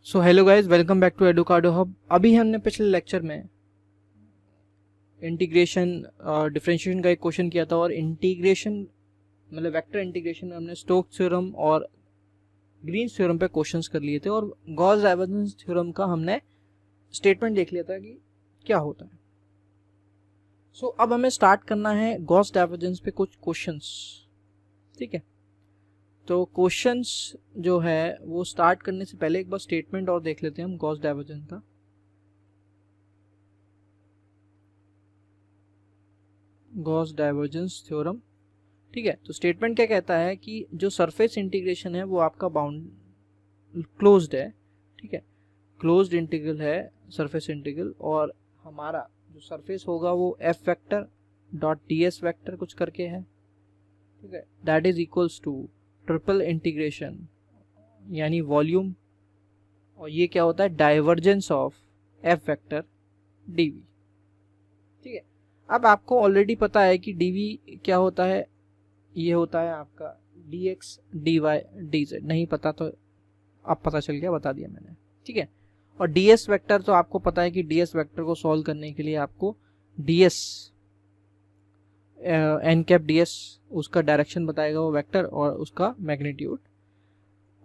So hello guys, welcome back to Educado hub. अभी हमने पिछले लेक्चर में इंटीग्रेशन डिफरेंशिएशन का एक क्वेश्चन किया था और इंटीग्रेशन मतलब वेक्टर इंटीग्रेशन में हमने स्टोक्स थ्योरम और ग्रीन्स थ्योरम पे क्वेश्चंस कर लिए थे और गॉस डाइवर्जेंस थ्योरम का हमने स्टेटमेंट देख लिया था कि क्या होता है। सो अब हमें स्टार्ट करना है गॉस डाइवर्जेंस पे कुछ क्वेश्चंस। ठीक है, तो क्वेश्चंस जो है वो स्टार्ट करने से पहले एक बार स्टेटमेंट और देख लेते हैं हम गॉस डाइवर्जेंस का। गॉस डाइवर्जेंस थ्योरम, ठीक है। तो स्टेटमेंट क्या कहता है कि जो सरफेस इंटीग्रेशन है वो आपका बाउंड क्लोज्ड है, ठीक है, क्लोज्ड इंटीग्रल है सरफेस इंटीग्रल, और हमारा जो सरफेस होगा वो F vector dot D S vector कुछ करके है, ठीक है, that is equals to triple integration यानी वॉल्यूम, और ये क्या होता है, divergence of F vector DV. ठीक है, अब आपको ऑलरेडी पता है कि डीवी क्या होता है, ये होता है आपका dx dy dz। नहीं पता तो अब पता चल गया, बता दिया मैंने, ठीक है। और ds वेक्टर तो आपको पता है कि ds वेक्टर को सॉल्व करने के लिए आपको ds n कैप ds उसका डायरेक्शन बताएगा वो वेक्टर और उसका मैग्नीट्यूड,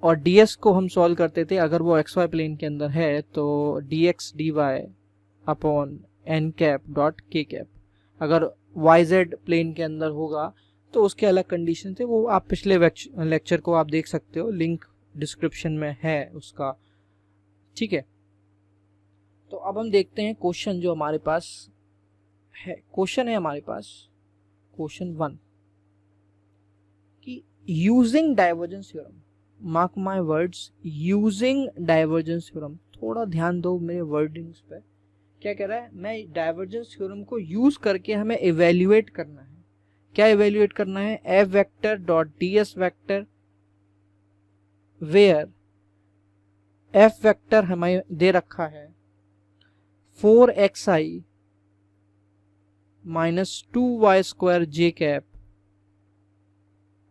और ds को हम सॉल्व करते थे अगर वो xy प्लेन के अंदर है तो dx dy upon n cap dot k cap, अगर yz प्लेन के अंदर होगा तो उसके अलग कंडीशन थे, वो आप पिछले लेक्चर को आप देख सकते हो, लिंक डिस्क्रिप्शन में है उसका, ठीक है। तो अब हम देखते हैं क्वेश्चन जो हमारे पास है। क्वेश्चन है हमारे पास क्वेश्चन 1 कि using divergence theorem, mark my words, using divergence theorem, थोड़ा ध्यान दो मेरे वर्डिंग्स पे। क्या कह रहा है, मैं डाइवर्जेंस थ्योरम को यूज करके हमें इवेल्युएट करना है। क्या इवेल्युएट करना है, F vector dot D S vector where F vector हमें दे रखा है 4xi minus 2y square J cap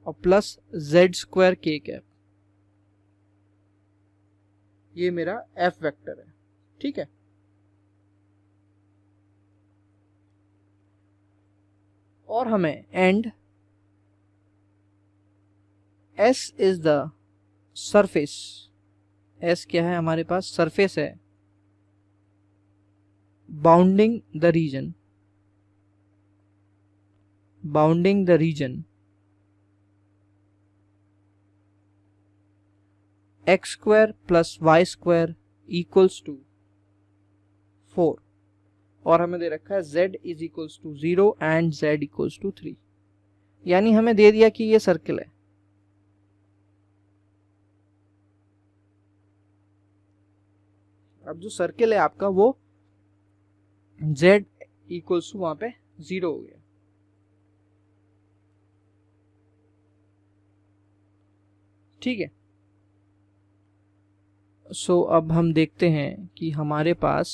और plus Z square K cap, ये मेरा एफ वेक्टर है, ठीक है। और हमें and S is the surface, S क्या है हमारे पास, सरफेस है, bounding the region, bounding the region X square plus Y square equals to 4, और हमें दे रखा है z is equals to 0 and z equals to 3, यानी हमें दे दिया कि ये सर्किल है। अब जो सर्किल है आपका वो z इक्वल्स टू वहां पे 0 हो गया, ठीक है। सो अब हम देखते हैं कि हमारे पास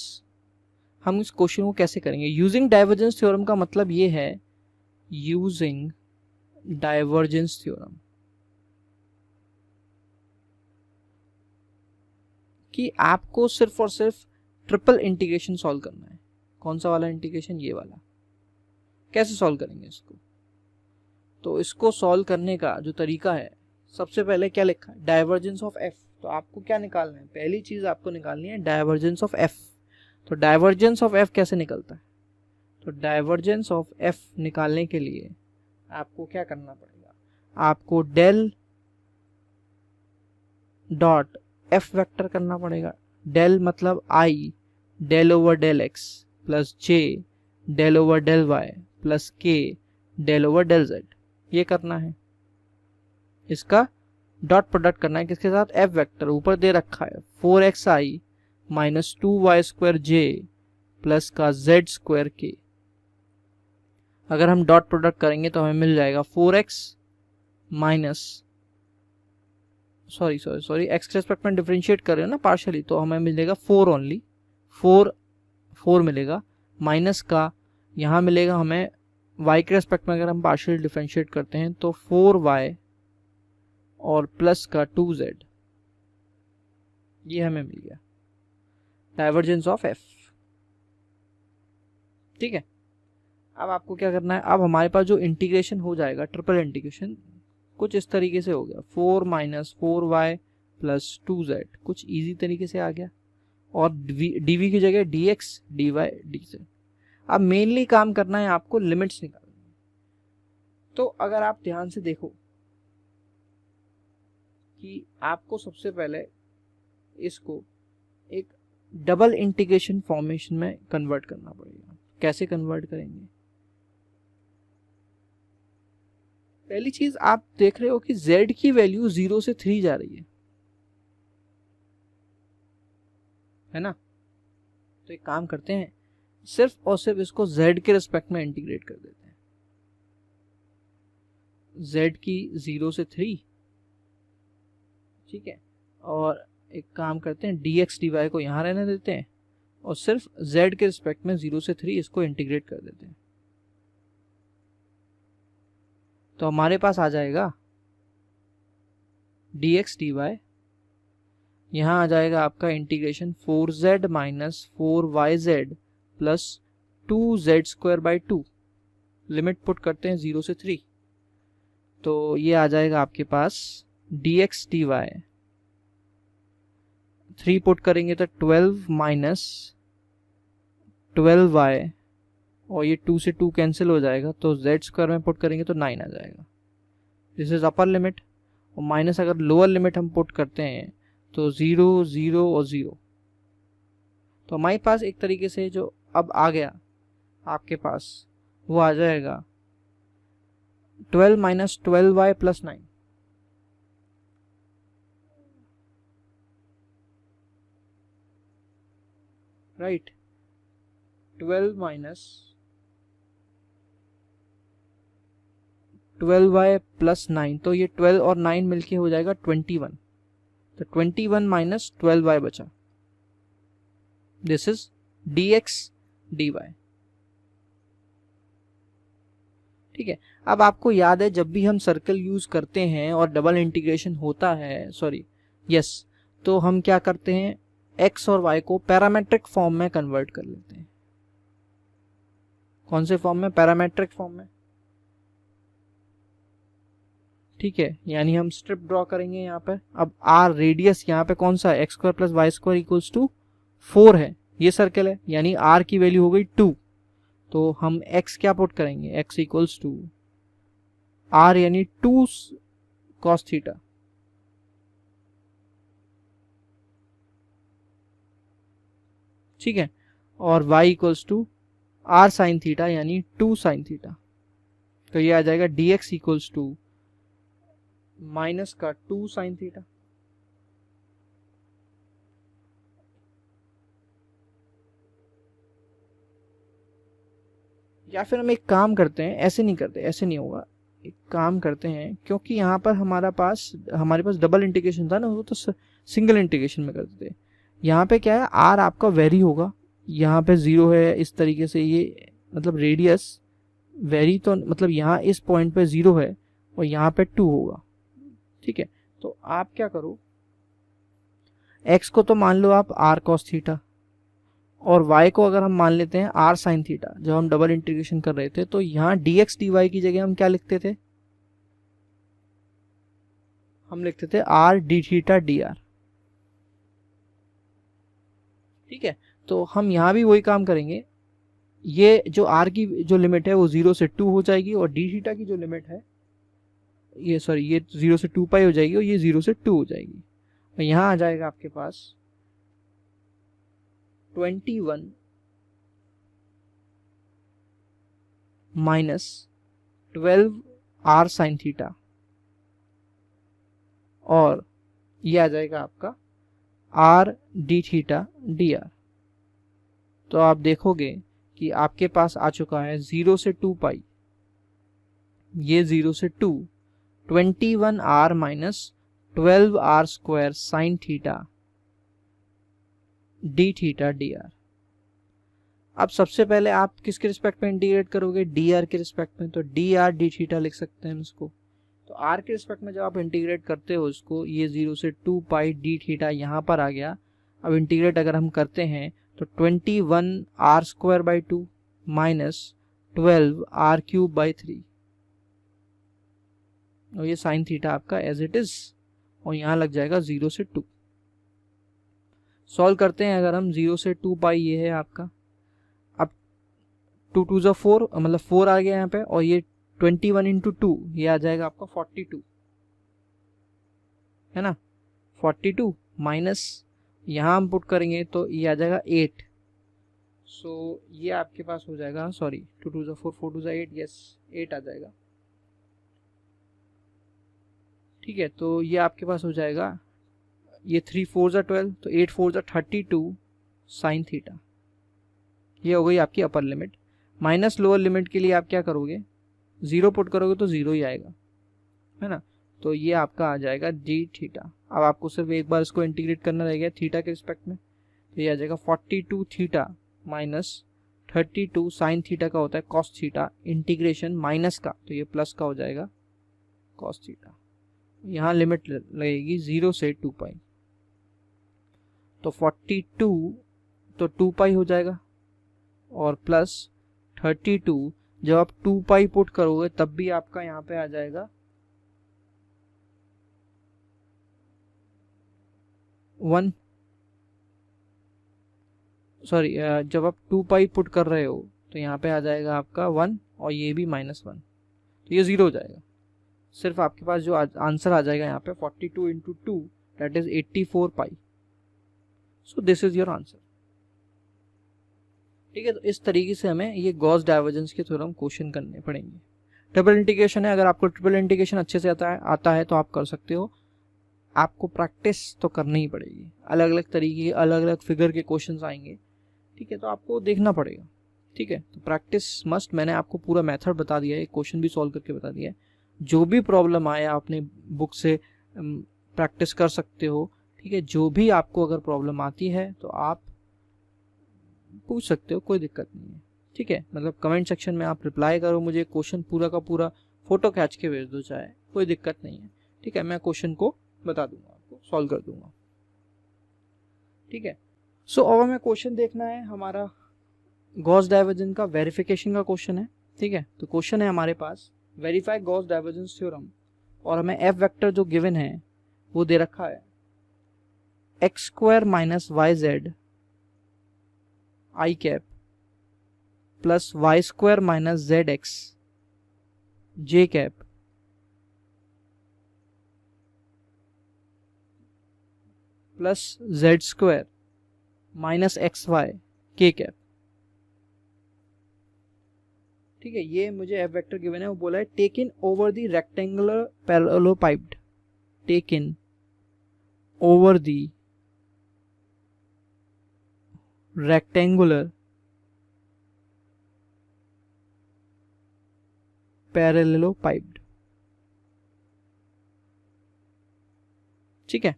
हम इस क्वेश्चन को कैसे करेंगे। यूजिंग डाइवर्जेंस थ्योरम का मतलब ये है, यूजिंग डाइवर्जेंस थ्योरम, कि आपको सिर्फ और सिर्फ ट्रिपल इंटीग्रेशन सॉल्व करना है। कौन सा वाला इंटीग्रेशन, ये वाला। कैसे सॉल्व करेंगे इसको, तो इसको सॉल्व करने का जो तरीका है, सबसे पहले क्या लिखा है, डाइवर्जेंस ऑफ एफ। तो आपको क्या निकालना है, पहली चीज आपको निकालनी है डाइवर्जेंस ऑफ एफ। तो डाइवर्जेंस ऑफ एफ कैसे निकलता है, तो डाइवर्जेंस ऑफ एफ निकालने के लिए आपको क्या करना पड़ेगा, आपको डेल डॉट एफ वेक्टर करना पड़ेगा। डेल मतलब i del over del x plus j del over del y plus k del over del z, ये करना है। इसका डॉट प्रोडक्ट करना है किसके साथ, एफ वेक्टर ऊपर दे रखा है 4xi माइनस 2y स्क्वायर जे प्लस का जेड स्क्वायर के। अगर हम डॉट प्रोडक्ट करेंगे तो हमें मिल जाएगा 4x माइनस सॉरी एक्स के रेस्पेक्ट में डिफरेंशिएट कर रहे हो ना पार्शियली, तो हमें मिलेगा 4 ओनली, 4 मिलेगा, माइनस का यहाँ मिलेगा हमें y के रेस्पेक्ट में अगर हम पार्शियल डिफरेंशिएट करते हैं तो 4y और प्लस का 2z, ये हमें मिल गया डाइवर्जेंस ऑफ एफ। ठीक है, अब आपको क्या करना है, अब हमारे पास जो इंटीग्रेशन हो जाएगा, ट्रिपल इंटीग्रेशन कुछ इस तरीके से हो गया, 4 माइनस 4y प्लस 2z, कुछ इजी तरीके से आ गया, और dv की जगह dx dy dz। अब मेनली काम करना है आपको लिमिट्स निकालना। तो अगर आप ध्यान से देखो कि आपको सबसे पहले इसको एक डबल इंटीग्रेशन फॉर्मेशन में कन्वर्ट करना पड़ेगा। कैसे कन्वर्ट करेंगे? पहली चीज आप देख रहे हो कि z की वैल्यू 0 से 3 जा रही है ना। तो एक काम करते हैं, सिर्फ और सिर्फ इसको z के रिस्पेक्ट में इंटीग्रेट कर देते हैं। z की 0 से 3, ठीक है, और एक काम करते हैं dx dy को यहां रहने देते हैं और सिर्फ z के रिस्पेक्ट में 0 से 3 इसको इंटीग्रेट कर देते हैं। तो हमारे पास आ जाएगा dx dy, यहां आ जाएगा आपका integration 4z minus 4yz plus 2z²/2। Limit put करते हैं 0 से 3, तो ये आ जाएगा आपके पास dx dy, 3 पुट करेंगे तो 12 माइनस 12y, और ये 2 से 2 कैंसिल हो जाएगा, तो z² में पुट करेंगे तो 9 आ जाएगा। This is upper limit. और माइनस अगर लोअर लिमिट हम पुट करते हैं तो 0 0 और 0। तो हमारे पास एक तरीके से जो अब आ गया आपके पास वो आ जाएगा 12 minus 12y plus 9। Right, 12 minus 12y plus 9, तो ये 12 और 9 मिलके हो जाएगा 21। तो 21 माइनस 12y बचा। This is dx dy। ठीक है, अब आपको याद है जब भी हम सर्कल यूज करते हैं और डबल इंटीग्रेशन होता है, सॉरी यस, तो हम क्या करते हैं, x और y को पैरामेट्रिक फॉर्म में कन्वर्ट कर लेते हैं। कौन से फॉर्म में? पैरामेट्रिक फॉर्म में। ठीक है, यानी हम स्ट्रिप ड्रॉ करेंगे यहाँ पे। अब r रेडियस यहाँ पे कौन सा है, x² plus y² equals to 4 है, ये सर्कल है, यानी r की वैल्यू हो गई 2। तो हम x क्या पुट करेंगे, x इक्वल्स टू r यानी 2 cos थीटा। ठीक है, और y equals to r sine theta यानी 2 साइन थीटा। तो ये आ जाएगा dx इक्वल्स टू माइनस का 2 साइन थीटा। या फिर हम एक काम करते हैं, ऐसे नहीं करते, ऐसे नहीं होगा, एक काम करते हैं, क्योंकि यहाँ पर हमारे पास डबल इंटीग्रेशन था ना, वो तो सिंगल इंटीग्रेशन में करते थे। यहाँ पे क्या है, r आपका वेरी होगा, यहाँ पे 0 है, इस तरीके से ये मतलब रेडियस वेरी, तो मतलब यहाँ इस पॉइंट पे 0 है और यहाँ पे 2 होगा। ठीक है, तो आप क्या करो, x को तो मान लो आप r cos थीटा, और y को अगर हम मान लेते हैं r sin थीटा। जब हम डबल इंटीग्रेशन कर रहे थे तो यहाँ dx dy की जगह हम क्या लिखते थे, हम लिखते थे r d थीटा dr। ठीक है, तो हम यहाँ भी वही काम करेंगे, ये जो r की जो लिमिट है वो 0 से 2 हो जाएगी, और d थीटा की जो लिमिट है ये सॉरी ये 0 से 2 पाई हो जाएगी, और ये 0 से 2 हो जाएगी। और यहाँ आ जाएगा आपके पास 21 माइनस 12 r साइन थीटा, और ये आ जाएगा आपका r d थीटा dr। तो आप देखोगे कि आपके पास आ चुका है 0 से 2 पाई, ये 0 से 2, 21 r minus 12 r square sine theta D theta D R. अब सबसे पहले आप किसके रिस्पेक्ट में इंटीग्रेट करोगे, डी आर के रिस्पेक्ट में, तो डी आर डी थीटा लिख सकते हैं हम इसको, तो आर के रिस्पेक्ट में जब आप इंटीग्रेट करते हो इसको, ये 0 से 2 पाई डी थीटा यहाँ पर आ गया। अब इंटीग्रेट अगर हम करते हैं तो 21 R square by 2 minus 12 R cube by 3, और ये साइन थीटा आपका एज इट इज, और यहाँ लग जाएगा 0 से 2। सॉल्व करते हैं अगर हम, 0 से 2 पाई ये है आपका, अब 2 2 ज़ा 4, मतलब 4 आ गया यहाँ पे, और ये 21 इंटू 2 ये आ जाएगा आपका 42, है ना। 42 माइनस यहाँ हम पुट करेंगे तो ये आ जाएगा 8। सो ये आपके पास हो जाएगा, सॉरी 2 2 ज़ा 4 4 2 ज़ा 8, यस 8 आ जाएगा। ठीक है, तो ये आपके पास हो जाएगा, ये 3 4 ज़ा 12, तो 8 4 ज़ा 32 साइन थीटा। ये हो गई आपकी upper limit. Minus lower limit के लिए आप क्या करोगे, 0 पुट करोगे तो 0 ही आएगा, है ना। तो ये आपका आ जाएगा डी थीटा। अब आपको सिर्फ एक बार इसको इंटीग्रेट करना रहेगा थीटा के रिस्पेक्ट में, तो ये आ जाएगा 42 थीटा माइनस 32 साइन थीटा का होता है कॉस थीटा, इंटीग्रेशन माइनस का, तो ये प्लस का हो जाएगा कॉस थीटा। यहाँ लिमिट लगेगी 0 से 2 पाई, तो 42 तो 2 पाई हो जाएगा, और प्लस 32 जब आप 2 पाई पुट करोगे तब भी आपका यहाँ पे आ जाएगा 1, सॉरी जब आप 2 पाई पुट कर रहे हो तो यहाँ पे आ जाएगा आपका 1, और ये भी -1, तो ये 0 हो जाएगा। सिर्फ आपके पास जो आंसर आ जाएगा यहाँ पे 42 into 2 that is 84 pi. So this is your answer. ठीक है, तो इस तरीके से हमें ये गॉस डाइवर्जेंस के थ्योरम क्वेश्चन करने पड़ेंगे। ट्रिपल इंटीग्रेशन है, अगर आपको ट्रिपल इंटीग्रेशन अच्छे से आता है तो आप कर सकते हो। आपको प्रैक्टिस तो करनी ही पड़ेगी, अलग अलग तरीके के अलग अलग फिगर के क्वेश्चंस आएंगे। ठीक है, तो आपको देखना पड़ेगा। ठीक है, तो प्रैक्टिस मस्ट। मैंने आपको पूरा मेथड बता दिया है, क्वेश्चन भी सॉल्व करके बता दिया है। जो भी प्रॉब्लम आए आप अपने बुक से प्रैक्टिस कर सकते हो। ठीक है, जो भी आपको अगर प्रॉब्लम आती है तो आप पूछ सकते हो, कोई दिक्कत नहीं है। ठीक है, मतलब कमेंट सेक्शन में आप रिप्लाई करो मुझे, क्वेश्चन पूरा का पूरा फोटो खींच के भेज दो चाहे, कोई दिक्कत नहीं है। ठीक है, मैं क्वेश्चन को बता दूंगा, आपको सॉल्व कर दूंगा। ठीक है, सो अब हमें क्वेश्चन देखना है हमारा गॉस डाइवर्जेंस का वेरिफिकेशन का क्वेश्चन है। ठीक है, तो क्वेश्चन है हमारे पास वेरीफाई गॉस डाइवर्जेंस थ्योरम, और हमें एफ वेक्टर जो गिवन है वो दे रखा है X square minus Y Z I cap plus Y square minus Z x J cap plus Z square minus x Y के कैप। ठीक है, ये मुझे एफ वेक्टर गिवन है, वो बोला है take in over the rectangular parallelepiped, take in over the rectangular parallelepiped. ठीक है,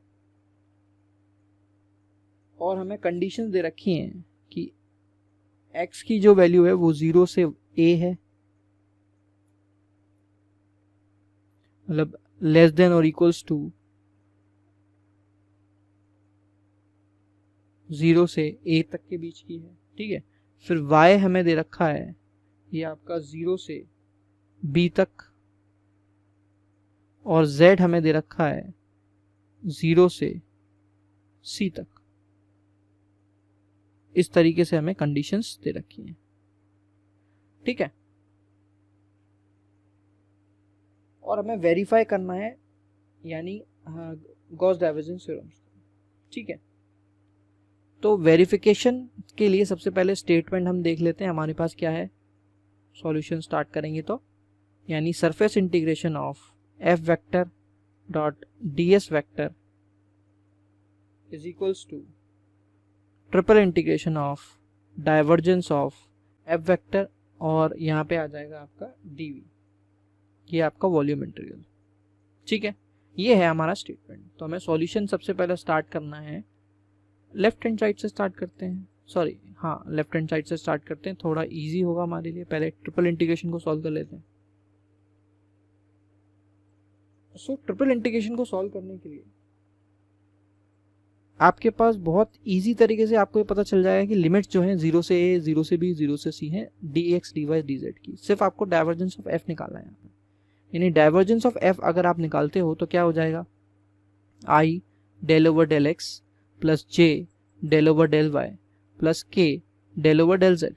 और हमें कंडीशन दे रखी हैं कि x की जो वैल्यू है वो 0 से a है, मतलब लेस देन और इक्वल्स टू 0 से a तक के बीच की है। ठीक है, फिर y हमें दे रखा है ये आपका 0 से b तक, और z हमें दे रखा है 0 से c तक। इस तरीके से हमें कंडीशंस दे रखी हैं। ठीक है, और हमें वेरीफाई करना है यानी गॉस डाइवर्जेंस थ्योरम। ठीक है, तो वेरिफिकेशन के लिए सबसे पहले स्टेटमेंट हम देख लेते हैं हमारे पास क्या है। सॉल्यूशन स्टार्ट करेंगे तो यानी surface integration of F vector dot D S vector is equals to triple integration of divergence of F vector, और यहाँ पे आ जाएगा आपका डीवी, ये आपका वॉल्यूम इंटीग्रल। ठीक है, ये है हमारा स्टेटमेंट। तो हमें सॉल्यूशन सबसे पहले स्टार्ट करना है, लेफ्ट हैंड साइड से स्टार्ट करते हैं, सॉरी हाँ लेफ्ट हैंड साइड से स्टार्ट करते हैं, थोड़ा इजी होगा हमारे लिए। पहले ट्रिपल इंटीग्रेशन को सॉल्व कर लेते हैं। सो ट्रिपल इंटीग्रेशन को सॉल्व करने के लिए आपके पास बहुत इजी तरीके से आपको ये पता चल जाएगा कि लिमिट्स जो हैं 0 से a, 0 से b, 0 से c हैं dx, dy, dz की। सिर्फ आपको डाइवर्जेंस ऑफ f निकालना है यहाँ पे। यानी डाइवर्जेंस ऑफ f अगर आप निकालते हो तो क्या हो जाएगा, i del over del x plus j del over del y plus k del over del z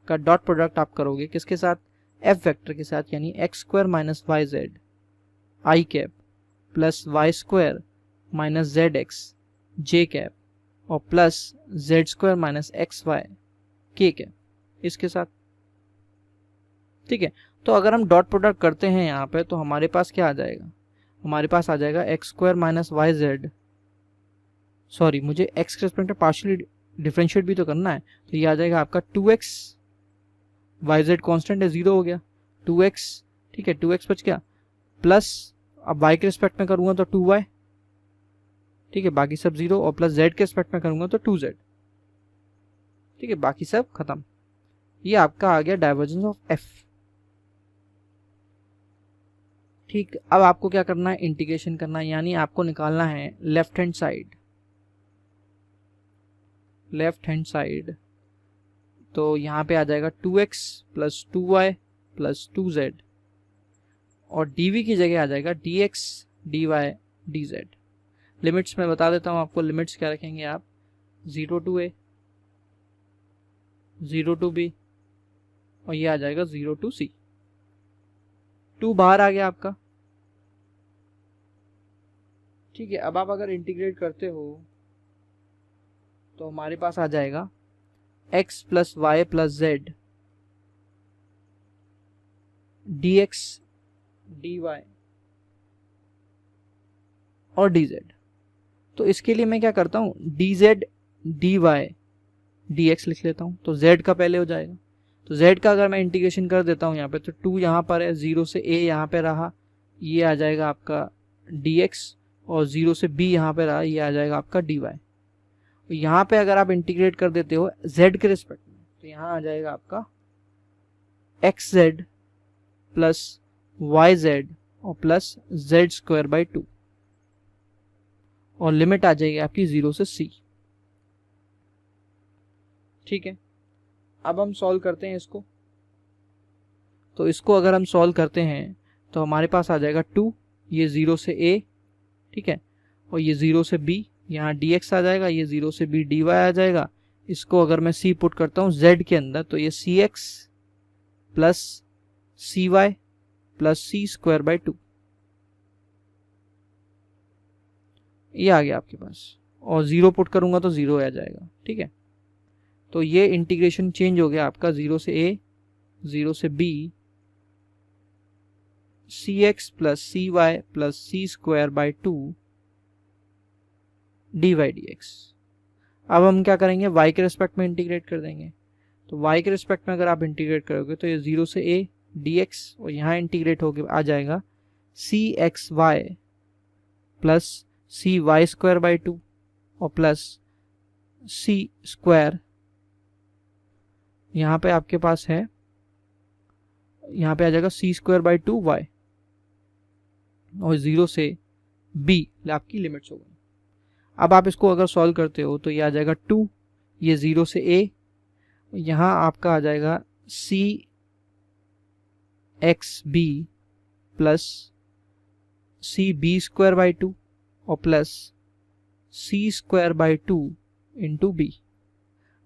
का डॉट प्रोडक्ट आप करोगे किसके साथ, f वेक्टर के साथ, यानी x square minus Y Z I cap plus Y square minus Z x J cap और plus Z square minus x Y के कैप इसके साथ। ठीक है, तो अगर हम डॉट प्रोडक्ट करते हैं यहाँ पे तो हमारे पास क्या आ जाएगा, हमारे पास आ जाएगा x square minus Y Z, sorry मुझे एक्स के रिस्पेक्ट में पार्शियली डिफरेंशिएट भी तो करना है, तो ये आ जाएगा आपका 2x, वाई जेड कॉन्स्टेंट है 0 हो गया 2x, ठीक है 2x बच गया, प्लस अब y के रिस्पेक्ट में करूंगा तो 2y, ठीक है बाकी सब 0, और प्लस z के रिस्पेक्ट में करूंगा तो 2z, ठीक है बाकी सब खत्म। ये आपका आ गया डाइवर्जेंस ऑफ f। ठीक, अब आपको क्या करना है, इंटीग्रेशन करना है, यानी आपको निकालना है left hand side, left hand side. तो यहाँ पे आ जाएगा 2x plus 2y plus 2z और dv की जगह आ जाएगा dx, dy, dz। लिमिट्स मैं बता देता हूँ आपको, लिमिट्स क्या रखेंगे आप, 0 to a, 0 to b और ये आ जाएगा 0 to c। 2 बाहर आ गया आपका। ठीक है, अब आप अगर इंटीग्रेट करते हो तो हमारे पास आ जाएगा x plus Y plus Z dx, dy और dz। तो इसके लिए मैं क्या करता हूँ, dz, dy, dx लिख लेता हूँ, तो z का पहले हो जाएगा। तो z का अगर मैं इंटीग्रेशन कर देता हूँ यहाँ पे, तो 2 यहाँ पर है, 0 से a यहाँ पे रहा, ये आ जाएगा आपका dx और 0 से b यहाँ पे रहा, ये आ जाएगा आपका dy। तो यहाँ पे अगर आप इंटीग्रेट कर देते हो z के रिस्पेक्ट में, तो यहाँ आ जाएगा आपका xz प्लस yz और प्लस z स्क्वायर बाई 2 और लिमिट आ जाएगी आपकी 0 से c। ठीक है, अब हम सॉल्व करते हैं इसको। तो इसको अगर हम सॉल्व करते हैं तो हमारे पास आ जाएगा 2, ये 0 से a, ठीक है, और ये 0 से b, यहाँ dx आ जाएगा, ये 0 से b dy आ जाएगा। इसको अगर मैं c पुट करता हूँ z के अंदर, तो ये cx plus cy plus c square by 2 ये आ गया आपके पास, और 0 पुट करूंगा तो 0 आ जाएगा। ठीक है, तो ये इंटीग्रेशन चेंज हो गया आपका 0 से a, 0 से b, cx plus cy plus c square by 2 dy dx। अब हम क्या करेंगे, y के रिस्पेक्ट में इंटीग्रेट कर देंगे। तो y के रिस्पेक्ट में अगर आप इंटीग्रेट करोगे तो ये 0 से a dx और यहाँ इंटीग्रेट होके आ जाएगा cxy plus cy square by 2 और प्लस c स्क्वायर, यहाँ पे आपके पास है, यहाँ पे आ जाएगा c स्क्वायर बाई 2y और 0 से b आपकी लिमिट्स हो गई। अब आप इसको अगर सॉल्व करते हो तो ये आ जाएगा 2, ये 0 से a, यहाँ आपका आ जाएगा c X B plus C B square by 2 और plus C square by 2 into B.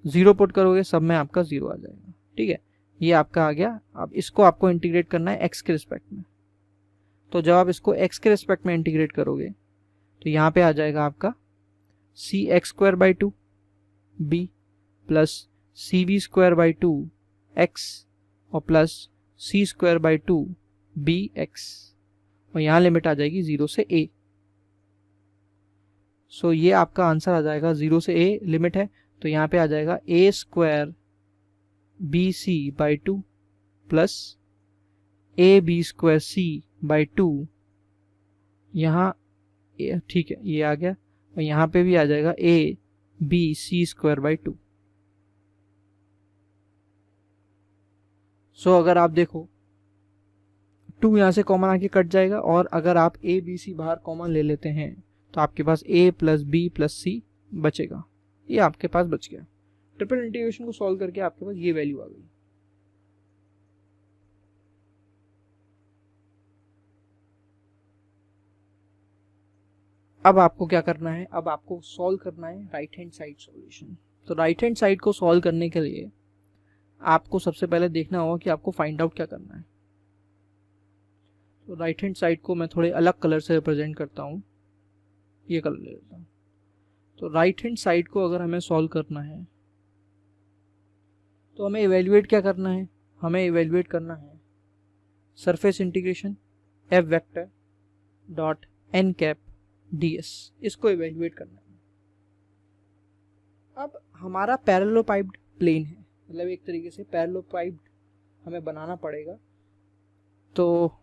0 put करोगे सब में आपका 0 आ जाएगा। ठीक है, ये आपका आ गया। अब इसको आपको इंटीग्रेट करना है x के रिस्पेक्ट में। तो जब आप इसको x के रिस्पेक्ट में इंटीग्रेट करोगे तो यहाँ पे आ जाएगा आपका c x square by 2 b plus C B square by 2 x और plus C square by 2 b x, और यहाँ लिमिट आ जाएगी 0 से a। सो ये आपका आंसर आ जाएगा 0 से a लिमिट है, तो यहाँ पे आ जाएगा a square B C by 2 plus A B square C by 2, यहाँ ठीक है ये आ गया, और यहाँ पे भी आ जाएगा A B C square by 2। So अगर आप देखो 2 यहाँ से कॉमन आके कट जाएगा, और अगर आप ए बी सी बाहर कॉमन ले लेते हैं तो आपके पास a प्लस बी प्लस सी बचेगा, ये आपके पास बच गया। ट्रिपल इंटीग्रेशन को सॉल्व करके आपके पास ये वैल्यू आ गई। अब आपको क्या करना है, अब आपको सॉल्व करना है राइट हैंड साइड सॉल्यूशन। तो राइट हैंड साइड को सॉल्व करने के लिए आपको सबसे पहले देखना होगा कि आपको फाइंड आउट क्या करना है। तो राइट हैंड साइड को मैं थोड़े अलग कलर से रिप्रेजेंट करता हूँ, ये कलर ले लेता हूँ। तो राइट हैंड साइड को अगर हमें सॉल्व करना है तो हमें इवेल्युएट क्या करना है, हमें इवेल्युएट करना है surface integration F vector dot N cap D S, इसको इवेल्युएट करना है। अब हमारा पैरेललोपाइप्ड प्लेन है, मतलब एक तरीके से पैरेललोपाइप्ड हमें बनाना पड़ेगा। तो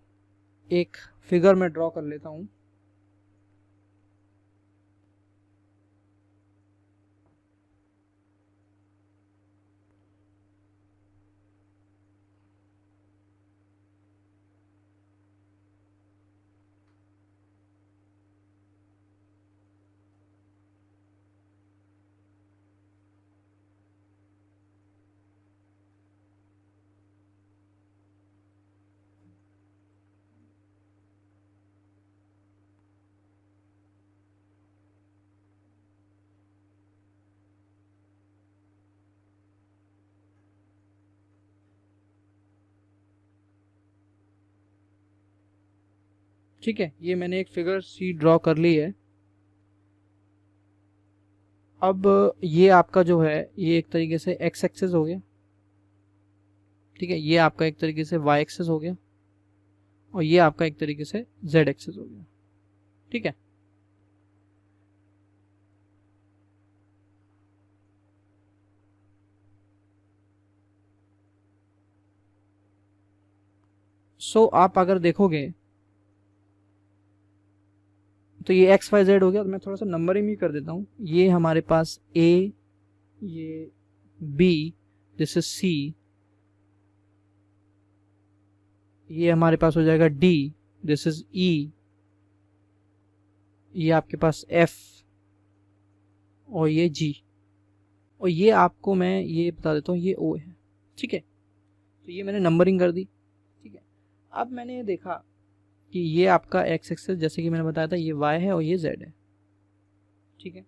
एक फिगर में ड्रॉ कर लेता हूँ। ठीक है, ये मैंने एक फिगर सी ड्रॉ कर ली है। अब ये आपका जो है ये एक तरीके से एक्स एक्सेस हो गया, ठीक है, ये आपका एक तरीके से वाई एक्सेस हो गया, और ये आपका एक तरीके से जेड एक्सेस हो गया। ठीक है, सो आप अगर देखोगे तो ये एक्स वाई जेड हो गया। तो मैं थोड़ा सा नंबरिंग भी कर देता हूँ। ये हमारे पास ए, ये बी, दिस इज सी, ये हमारे पास हो जाएगा डी, दिस इज ई, ये आपके पास एफ, और ये जी, और ये आपको मैं ये बता देता हूँ ये ओ है। ठीक है, तो ये मैंने नंबरिंग कर दी। ठीक है, अब मैंने देखा कि ये आपका एक्स एक्सेस जैसे कि मैंने बताया था ये वाई है और ये जेड है। ठीक है,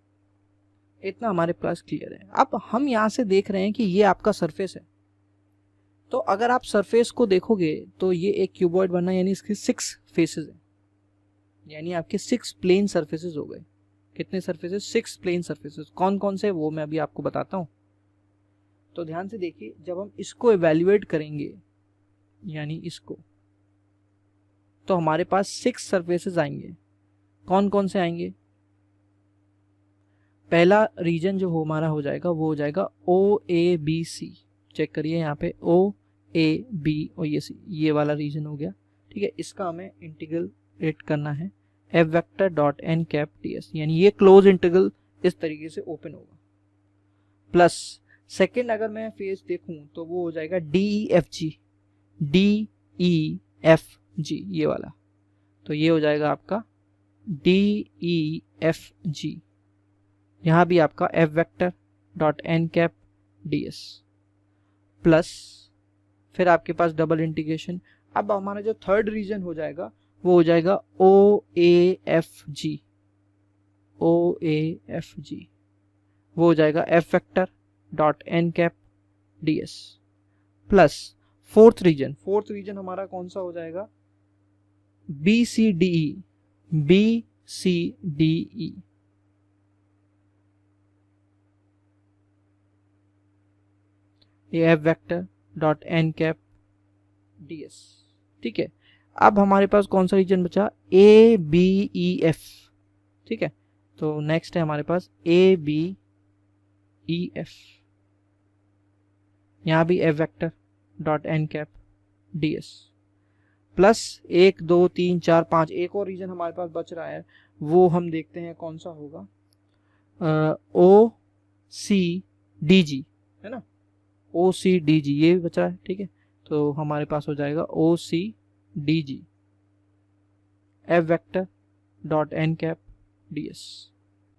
इतना हमारे पास क्लियर है। अब हम यहाँ से देख रहे हैं कि ये आपका सरफेस है। तो अगर आप सरफेस को देखोगे तो ये एक क्यूबॉइड बना, यानी इसके 6 फेसेस हैं, यानी आपके 6 प्लेन सरफेसेस हो गए। कितने सरफेसेस? 6 plane surfaces. कौन कौन से वो मैं अभी आपको बताता हूँ। तो ध्यान से देखिए, जब हम इसको इवेल्युएट करेंगे यानी इसको, तो हमारे पास 6 सरफेसेस आएंगे। कौन कौन से आएंगे? पहला रीजन जो हमारा हो जाएगा वो हो जाएगा ओ ए बी सी। चेक करिए यहाँ पे ओ ए बी और ये सी, ये वाला रीजन हो गया। ठीक है, इसका हमें इंटीग्रेट करना है F vector dot N cap D S, यानी ये क्लोज इंटीग्रल इस तरीके से ओपन होगा। प्लस सेकेंड अगर मैं फेस देखूं तो वो हो जाएगा D E F G, D E F G, ये वाला। तो ये हो जाएगा आपका डी ई एफ जी, यहाँ भी आपका F vector dot N cap D S, plus फिर आपके पास डबल इंटीग्रेशन। अब हमारा जो थर्ड रीजन हो जाएगा वो हो जाएगा ओ A F ji, O A F जी, वो हो जाएगा F vector dot N cap D S, plus fourth region हमारा कौन सा हो जाएगा? B c d e, b c d e, ये f vector dot N cap D s. ठीक है, अब हमारे पास कौन सा रीजन बचा? A B E f. ठीक है, तो नेक्स्ट है हमारे पास ए बी ई एफ, यहाँ भी F vector dot N cap D S, plus 1 2 3 4 5 एक और रीजन हमारे पास बच रहा है, वो हम देखते हैं कौन सा होगा। ओ सी डी जी, है ना, ओ सी डी जी ये बचा है। ठीक है, तो हमारे पास हो जाएगा o c d g f vector dot N cap D s.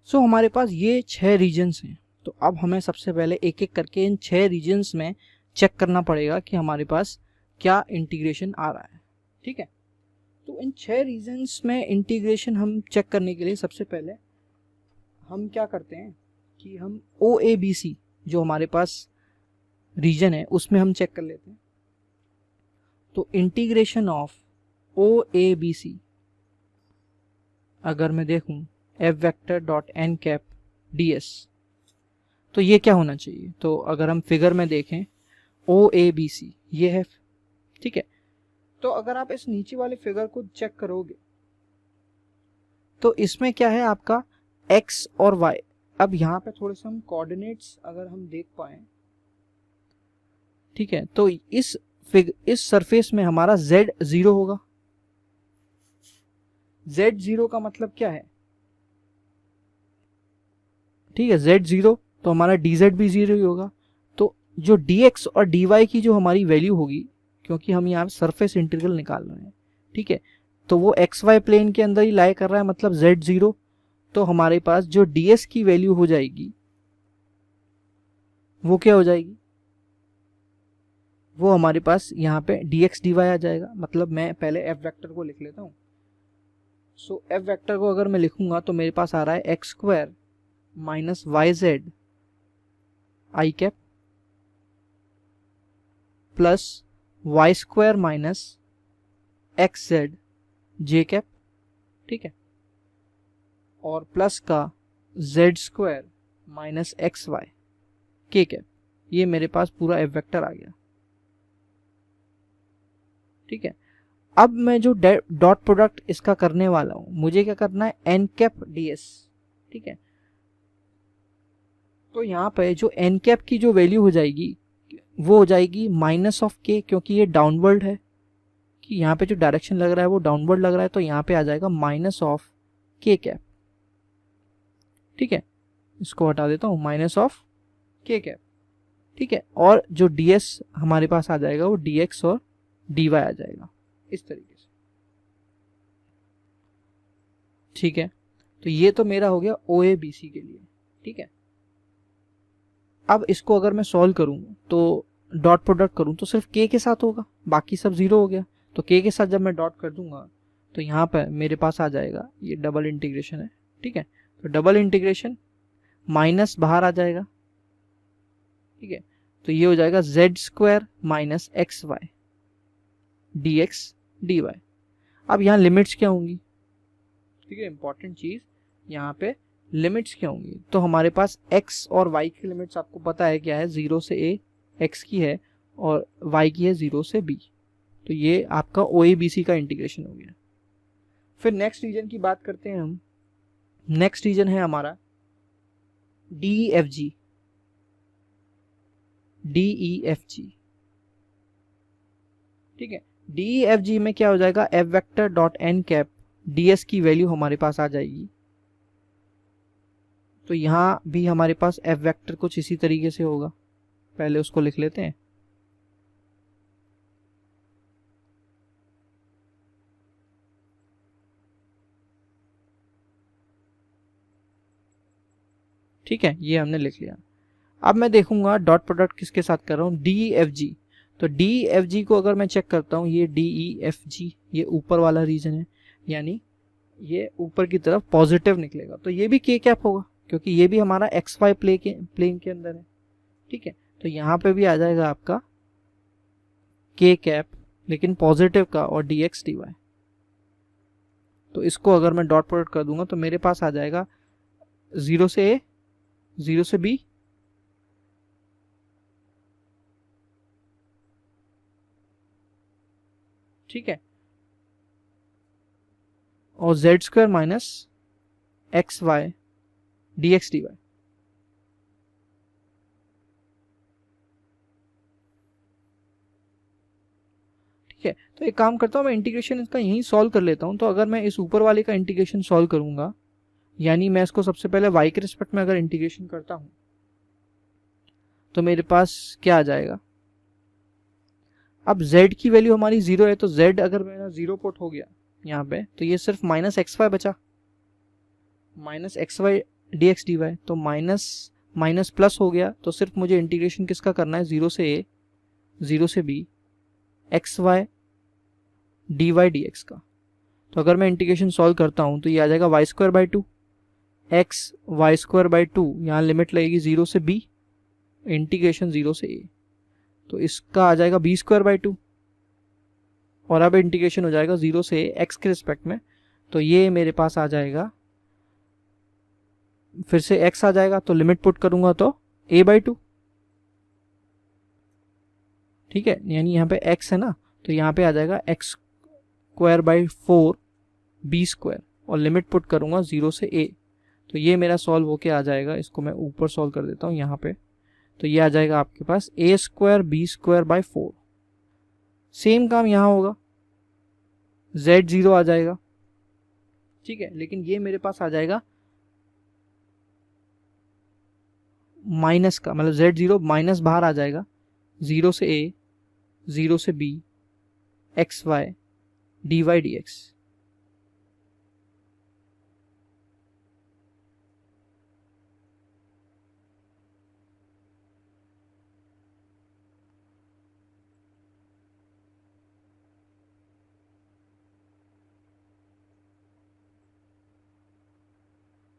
So हमारे पास ये 6 रीजन्स हैं। तो अब हमें सबसे पहले एक एक करके इन 6 रीजन्स में चेक करना पड़ेगा कि हमारे पास क्या इंटीग्रेशन आ रहा है। ठीक है, तो इन 6 रीजन्स में इंटीग्रेशन हम चेक करने के लिए सबसे पहले हम क्या करते हैं कि हम ओ ए बी सी जो हमारे पास रीजन है उसमें हम चेक कर लेते हैं। तो integration of O A B C अगर मैं देखूं F vector dot N cap D S, तो ये क्या होना चाहिए। तो अगर हम फिगर में देखें ओ ए बी सी ये है। ठीक है, तो अगर आप इस नीचे वाले फिगर को चेक करोगे तो इसमें क्या है आपका x और y। अब यहाँ पे थोड़े से हम कोऑर्डिनेट्स अगर हम देख पाए, ठीक है, तो इस सरफेस में हमारा z 0 होगा। z 0 का मतलब क्या है, ठीक है, z 0 तो हमारा dz भी 0 ही होगा। तो जो dx और dy की जो हमारी वैल्यू होगी, क्योंकि हम यहाँ सरफेस इंटीग्रल निकाल रहे हैं, ठीक है, तो वो xy प्लेन के अंदर ही लाई कर रहा है, मतलब z 0। तो हमारे पास जो ds की वैल्यू हो जाएगी वो क्या हो जाएगी, वो हमारे पास यहाँ पे dx dy आ जाएगा। मतलब मैं पहले f वेक्टर को लिख लेता हूँ। सो f वेक्टर को अगर मैं लिखूंगा तो मेरे पास आ रहा है X square minus Y Z I cap plus Y square minus X Z J cap. ठीक है, और प्लस का Z square minus x Y के कैप। ये मेरे पास पूरा एफ वेक्टर आ गया। ठीक है, अब मैं जो डॉट प्रोडक्ट इसका करने वाला हूं, मुझे क्या करना है, एन कैप डी एस। ठीक है, तो यहाँ पे जो एन कैप की जो वैल्यू हो जाएगी वो हो जाएगी माइनस ऑफ के, क्योंकि ये डाउनवर्ड है, कि यहाँ पे जो डायरेक्शन लग रहा है वो डाउनवर्ड लग रहा है, तो यहाँ पे आ जाएगा माइनस ऑफ के कैप। ठीक है, इसको हटा देता हूँ, माइनस ऑफ के कैप। ठीक है, और जो ds हमारे पास आ जाएगा वो dx और dy आ जाएगा इस तरीके से। ठीक है, तो ये तो मेरा हो गया ओ ए बी सी के लिए। ठीक है, अब इसको अगर मैं सॉल्व करूं तो डॉट प्रोडक्ट करूं तो सिर्फ k के साथ होगा, बाकी सब 0 हो गया। तो k के साथ जब मैं डॉट कर दूंगा तो यहाँ पर मेरे पास आ जाएगा, ये डबल इंटीग्रेशन है। ठीक है, तो डबल इंटीग्रेशन माइनस बाहर आ जाएगा। ठीक है, तो ये हो जाएगा Z square minus x Y D X D Y. अब यहाँ लिमिट्स क्या होंगी, ठीक है, इंपॉर्टेंट चीज यहाँ पे लिमिट्स क्या होंगी। तो हमारे पास x और y की लिमिट्स आपको पता है क्या है, 0 से a x की है और y की है 0 से b। तो ये आपका ओ ए बी सी का इंटीग्रेशन हो गया। फिर नेक्स्ट रीजन की बात करते हैं हम। नेक्स्ट रीजन है हमारा D E F G, D E F G. ठीक है, डी ई एफ जी में क्या हो जाएगा, F vector dot N cap D S की वैल्यू हमारे पास आ जाएगी। तो यहाँ भी हमारे पास एफ वेक्टर कुछ इसी तरीके से होगा, पहले उसको लिख लेते हैं। ठीक है, ये हमने लिख लिया। अब मैं देखूंगा डॉट प्रोडक्ट किसके साथ कर रहा हूँ, डी ई एफ जी। तो डी ई एफ जी को अगर मैं चेक करता हूँ, ये डी ई एफ जी ये ऊपर वाला रीजन है, यानी ये ऊपर की तरफ पॉजिटिव निकलेगा। तो ये भी के कैप होगा, क्योंकि ये भी हमारा एक्स वाई प्लेन के अंदर है। ठीक है, तो यहाँ पे भी आ जाएगा आपका के कैप, लेकिन पॉजिटिव का, और डी एक्स डी वाई। तो इसको अगर मैं डॉट प्रोडक्ट कर दूंगा तो मेरे पास आ जाएगा 0 से ए 0 से बी, ठीक है, और Z square minus x Y D X D Y. ठीक है, तो एक काम करता हूँ, मैं इंटीग्रेशन इसका यहीं सॉल्व कर लेता हूँ। तो अगर मैं इस ऊपर वाले का इंटीग्रेशन सॉल्व करूंगा, यानी मैं इसको सबसे पहले y के रिस्पेक्ट में अगर इंटीग्रेशन करता हूँ तो मेरे पास क्या आ जाएगा, अब z की वैल्यू हमारी 0 है, तो z अगर मेरा 0 पुट हो गया यहाँ पे, तो ये सिर्फ माइनस एक्स वाई बचा, minus x Y D X D Y, तो माइनस माइनस प्लस हो गया, तो सिर्फ मुझे इंटीग्रेशन किसका करना है, 0 से a 0 से b X Y D Y D X का। तो अगर मैं इंटीग्रेशन सॉल्व करता हूँ तो ये आ जाएगा Y square by two X Y square by two, यहाँ लिमिट लगेगी 0 से b इंटीग्रेशन 0 से a, तो इसका आ जाएगा बी स्क्वायर बाई टू, और अब इंटीग्रेशन हो जाएगा 0 से x के रिस्पेक्ट में, तो ये मेरे पास आ जाएगा, फिर से x आ जाएगा, तो लिमिट पुट करूंगा तो a बाई टू, ठीक है, यानी यहाँ पे x है ना, तो यहाँ पे आ जाएगा x square by four B square, और लिमिट पुट करूंगा 0 से a, तो ये मेरा सॉल्व होके आ जाएगा, इसको मैं ऊपर सॉल्व कर देता हूँ यहाँ पे, तो ये आ जाएगा आपके पास a square B square by four. Same काम यहाँ होगा, z0 आ जाएगा, ठीक है, लेकिन ये मेरे पास आ जाएगा माइनस का, मतलब z0 माइनस बाहर आ जाएगा, 0 से a 0 से b X Y D Y D X.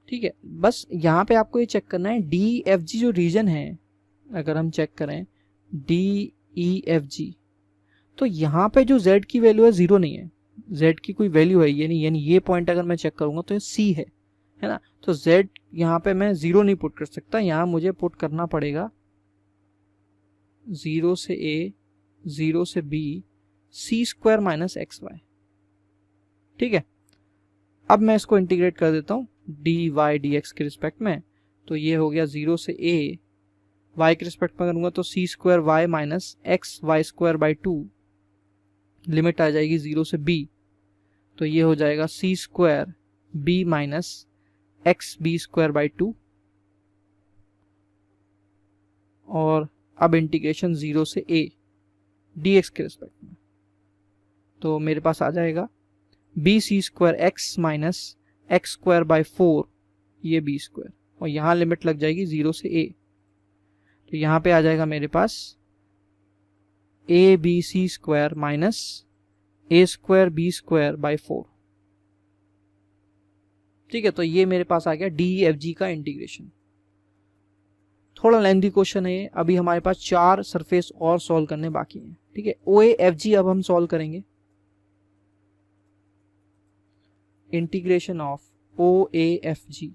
ठीक है, बस यहाँ पे आपको ये चेक करना है डी एफ जी जो रीजन है, अगर हम चेक करें डी ई एफ जी, तो यहाँ पे जो z की वैल्यू है 0 नहीं है, z की कोई वैल्यू है ये नहीं, यानी ये पॉइंट अगर मैं चेक करूंगा तो ये c है ना, तो z यहाँ पे मैं 0 नहीं पुट कर सकता, यहाँ मुझे पुट करना पड़ेगा 0 से a 0 से b c square minus x Y. ठीक है, अब मैं इसको इंटीग्रेट कर देता हूँ डी वाई डी एक्स के रिस्पेक्ट में, तो ये हो गया 0 से a y के रिस्पेक्ट में करूंगा तो c square y minus x Y square by two, limit आ जाएगी 0 से b, तो ये हो जाएगा c square b minus x b square by two, और अब इंटीग्रेशन 0 से a dx के रिस्पेक्ट में, तो मेरे पास आ जाएगा B C square X minus X square by four, ये बी स्क्वायर, और यहाँ लिमिट लग जाएगी 0 से a, तो यहाँ पे आ जाएगा मेरे पास a B C square minus a square B square by four. ठीक है, तो ये मेरे पास आ गया डी एफ जी का इंटीग्रेशन। थोड़ा लेंथी क्वेश्चन है ये, अभी हमारे पास 4 सरफेस और सॉल्व करने बाकी हैं। ठीक है, ओ ए एफ जी अब हम सॉल्व करेंगे, integration of O A F G,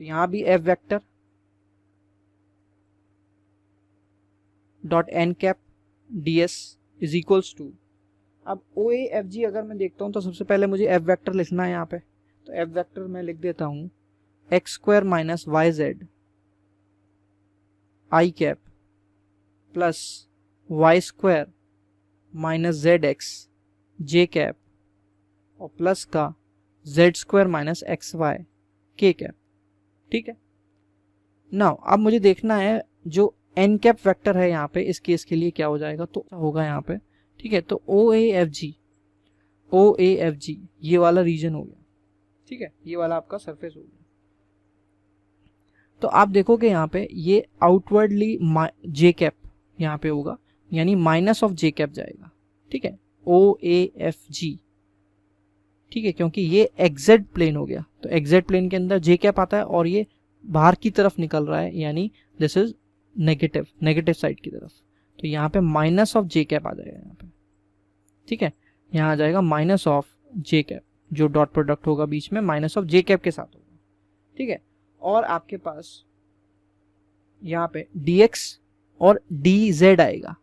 यहां भी F vector dot N cap D S is equals to, अब ओ ए एफ जी अगर मैं देखता हूं तो सबसे पहले मुझे एफ वेक्टर लिखना है यहाँ पे, तो एफ वेक्टर मैं लिख देता हूं X square minus Y Z I cap plus Y square minus Z x J cap और प्लस का Z square minus x Y के कैप। ठीक है, नाउ अब मुझे देखना है जो एन कैप वेक्टर है यहाँ पे, इस केस के लिए क्या हो जाएगा, तो होगा यहाँ पे। ठीक है, तो ओ ए एफ जी ये वाला रीजन हो गया। ठीक है, ये वाला आपका सरफेस हो गया, तो आप देखोगे यहाँ पे ये आउटवर्डली जे कैप यहाँ पे होगा, यानी माइनस ऑफ जे कैप जाएगा। ठीक है, ओ ए एफ जी, ठीक है, क्योंकि ये एक्जेड प्लेन हो गया, तो एक्जेड प्लेन के अंदर जे कैप आता है और ये बाहर की तरफ निकल रहा है, यानी दिस इज नेगेटिव साइड की तरफ, तो यहाँ पे माइनस ऑफ जे कैप आ जाएगा यहाँ पे। ठीक है, यहाँ आ जाएगा माइनस ऑफ जे कैप, जो डॉट प्रोडक्ट होगा बीच में माइनस ऑफ जे कैप के साथ होगा। ठीक है, और आपके पास यहाँ पे dx और dz आएगा।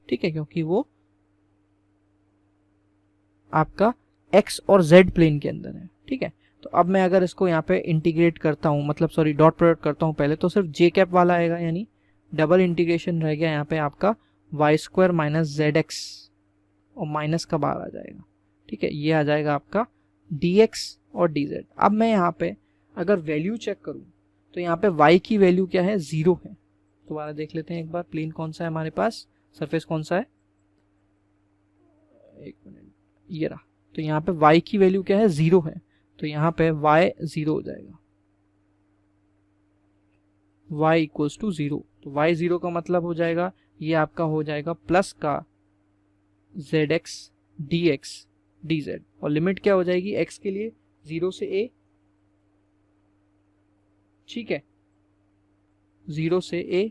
ठीक है, क्योंकि वो आपका x और z प्लेन के अंदर है। ठीक है, तो अब मैं अगर इसको यहाँ पे इंटीग्रेट करता हूँ, मतलब सॉरी डॉट प्रोडक्ट करता हूँ पहले, तो सिर्फ जे कैप वाला आएगा, यानी डबल इंटीग्रेशन रह गया यहाँ पे आपका Y square minus Z X और माइनस का बाहर आ जाएगा। ठीक है, ये आ जाएगा आपका dx और dz। अब मैं यहाँ पे अगर वैल्यू चेक करूँ तो यहाँ पे y की वैल्यू क्या है, 0 है। दोबारा देख लेते हैं एक बार, प्लेन कौन सा है हमारे पास, सरफेस कौन सा है, एक मिनट, ये रहा। तो यहाँ पे y की वैल्यू क्या है, 0 है, तो यहाँ पे y 0 हो जाएगा, y इक्वल्स टू 0। तो y 0 का मतलब हो जाएगा, ये आपका हो जाएगा प्लस का zx dx dz, और लिमिट क्या हो जाएगी x के लिए 0 से a, ठीक है, 0 से a,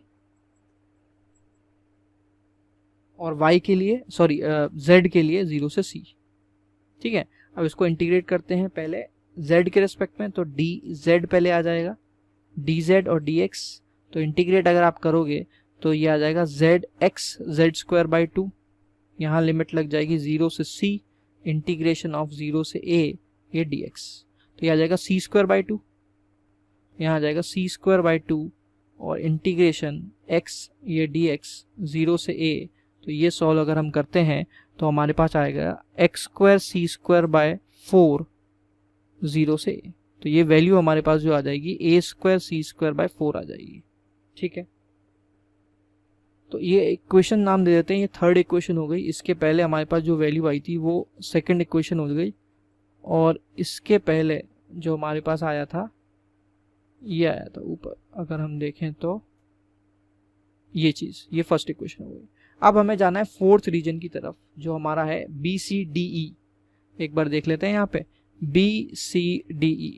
और y के लिए सॉरी z के लिए 0 से c, ठीक है। अब इसको इंटीग्रेट करते हैं पहले z के रेस्पेक्ट में, तो dz पहले आ जाएगा, dz और dx, तो इंटीग्रेट अगर आप करोगे तो ये आ जाएगा zx z²/2, यहाँ लिमिट लग जाएगी 0 से c, इंटीग्रेशन ऑफ 0 से a, ये dx, तो ये आ जाएगा c²/2, यहाँ आ जाएगा c²/2, और इंटीग्रेशन x ये dx 0 से a, तो ये सॉल्व अगर हम करते हैं तो हमारे पास आएगा x² c²/4 0 से a, तो ये वैल्यू हमारे पास जो आ जाएगी a² c²/4 आ जाएगी, ठीक है। तो ये इक्वेशन नाम दे देते हैं, ये थर्ड इक्वेशन हो गई। इसके पहले हमारे पास जो वैल्यू आई थी वो सेकंड इक्वेशन हो गई, और इसके पहले जो हमारे पास आया था ये आया था ऊपर, अगर हम देखें तो ये चीज़, ये फर्स्ट इक्वेशन हो गई। अब हमें जाना है फोर्थ रीजन की तरफ जो हमारा है BCDE, एक बार देख लेते हैं यहाँ पे BCDE,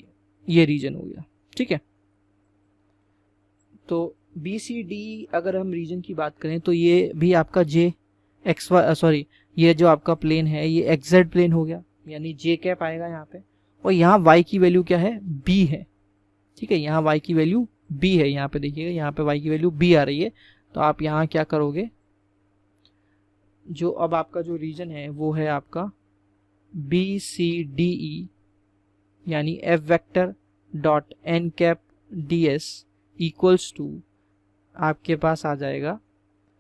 ये रीजन हो गया, ठीक है। तो BCDE अगर हम रीजन की बात करें तो ये भी आपका ये जो आपका प्लेन है ये XZ प्लेन हो गया, यानी J कैप आएगा यहाँ पे, और यहाँ Y की वैल्यू क्या है, B है, ठीक है, यहाँ y की वैल्यू b है, यहाँ पे देखिएगा यहाँ पे y की वैल्यू b आ रही है। तो आप यहाँ क्या करोगे, जो अब आपका जो रीजन है वो है आपका BCDE, यानी f vector dot n cap ds equals to, आपके पास आ जाएगा,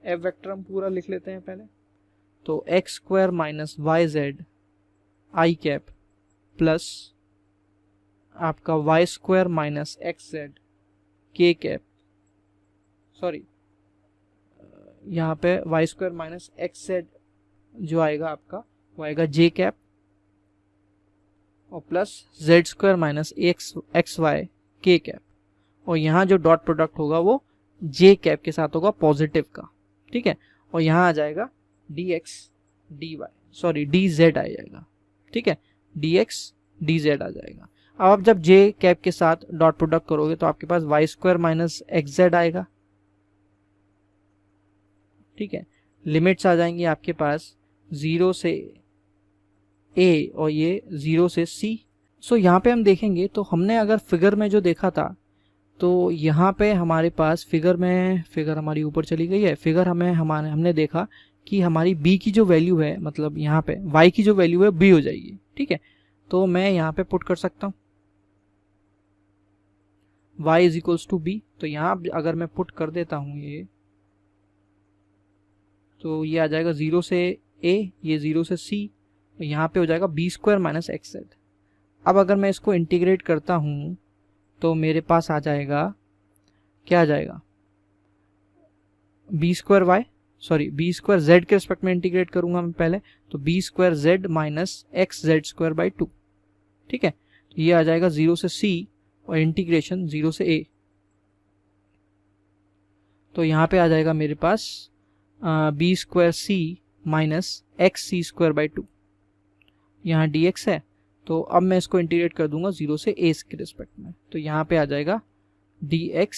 f वेक्टर हम पूरा लिख लेते हैं पहले, तो x² minus yz i cap plus आपका y² minus xz k cap, sorry यहाँ पे y² माइनस xz जो आएगा आपका वो आएगा j कैप, और plus z² minus xy k cap, और यहाँ जो डॉट प्रोडक्ट होगा वो j कैप के साथ होगा पॉजिटिव का, ठीक है, और यहाँ आ जाएगा dx dy, सॉरी dz आ जाएगा, ठीक है, dx dz आ जाएगा। अब आप जब j कैप के साथ डॉट प्रोडक्ट करोगे तो आपके पास y² माइनस xz आएगा, ठीक है, लिमिट्स आ जाएंगी आपके पास 0 से a और ये 0 से c। सो यहाँ पे हम देखेंगे तो हमने अगर फिगर में जो देखा था, तो यहाँ पे हमारे पास फिगर हमारी ऊपर चली गई है, फिगर हमने देखा कि हमारी b की जो वैल्यू है, मतलब यहाँ पे y की जो वैल्यू है b हो जाएगी, ठीक है। तो मैं यहाँ पे पुट कर सकता हूँ y is equals to b, तो यहाँ अगर मैं पुट कर देता हूँ ये, तो ये आ जाएगा 0 से a, ये 0 से c, तो यहाँ पे हो जाएगा b² माइनस xz। अब अगर मैं इसको इंटीग्रेट करता हूँ तो मेरे पास आ जाएगा, क्या आ जाएगा, b² z के रिस्पेक्ट में इंटीग्रेट करूंगा मैं पहले, तो b² z माइनस xz²/2, ठीक है, तो ये आ जाएगा 0 से c और इंटीग्रेशन 0 से a, तो यहाँ पे आ जाएगा मेरे पास b² c माइनस xc²/2, यहाँ dx है, तो अब मैं इसको इंटीग्रेट कर दूंगा 0 से a के रिस्पेक्ट में, तो यहाँ पे आ जाएगा dx,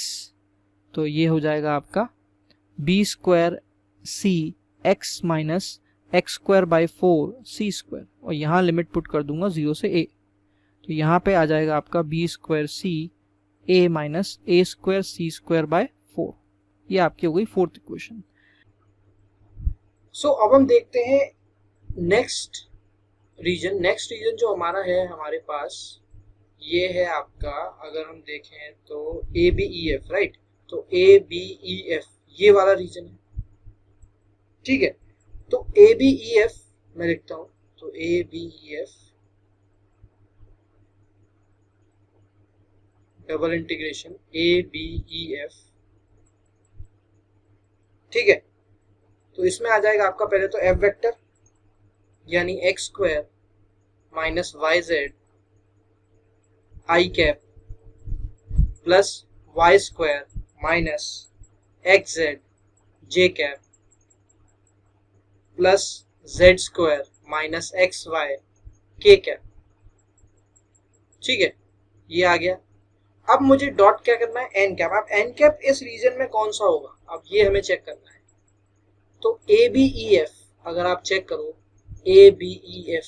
तो ये हो जाएगा आपका b² c x minus x²/4 c², और यहाँ लिमिट पुट कर दूंगा 0 से a, तो यहाँ पे आ जाएगा आपका b² c a minus a² c²/4, ये आपकी हो गई फोर्थ इक्वेशन। सो अब हम देखते हैं नेक्स्ट रीजन जो हमारा है हमारे पास, ये है आपका, अगर हम देखें तो ABEF, राइट, तो ABEF ये वाला रीजन है, ठीक है। तो ABEF मैं लिखता हूं, तो ABEF डबल इंटीग्रेशन ABEF, ठीक है। तो इसमें आ जाएगा आपका पहले तो एफ वेक्टर यानी x square minus Y Z I cap plus Y square minus X Z J cap plus Z square minus x Y के कैप। ठीक है, ये आ गया। अब मुझे डॉट क्या करना है, एन कैप। अब एन कैप इस रीजन में कौन सा होगा, अब ये हमें चेक करना है। तो ए बी ई एफ अगर आप चेक करो, ए बी ई एफ,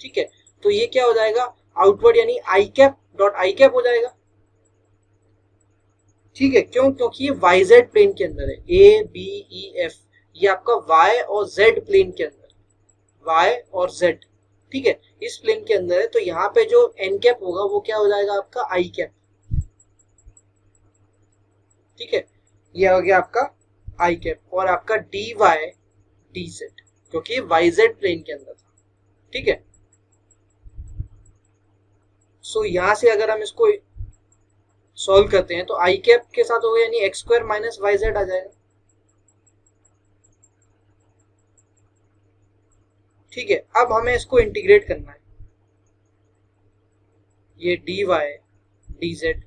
ठीक है, तो ये क्या हो जाएगा, आउटवर्ड यानी आई कैप डॉट आई कैप हो जाएगा। ठीक है, क्यों, क्योंकि ये वाई जेड प्लेन के अंदर है। ए बी ई एफ ये आपका वाई और जेड प्लेन के अंदर, वाई और जेड, ठीक है, इस प्लेन के अंदर है। तो यहाँ पे जो एन कैप होगा वो क्या हो जाएगा, आपका आई कैप। ठीक है, ये हो गया आपका आई कैप और आपका डी वाई डी जेड, क्योंकि वाई जेड प्लेन के अंदर था। ठीक है, सो यहां से अगर हम इसको सॉल्व करते हैं तो आई कैप के साथ होगा यानी x square minus Y z आ जाएगा। ठीक है, अब हमें इसको इंटीग्रेट करना है, ये डी वाई डी जेड।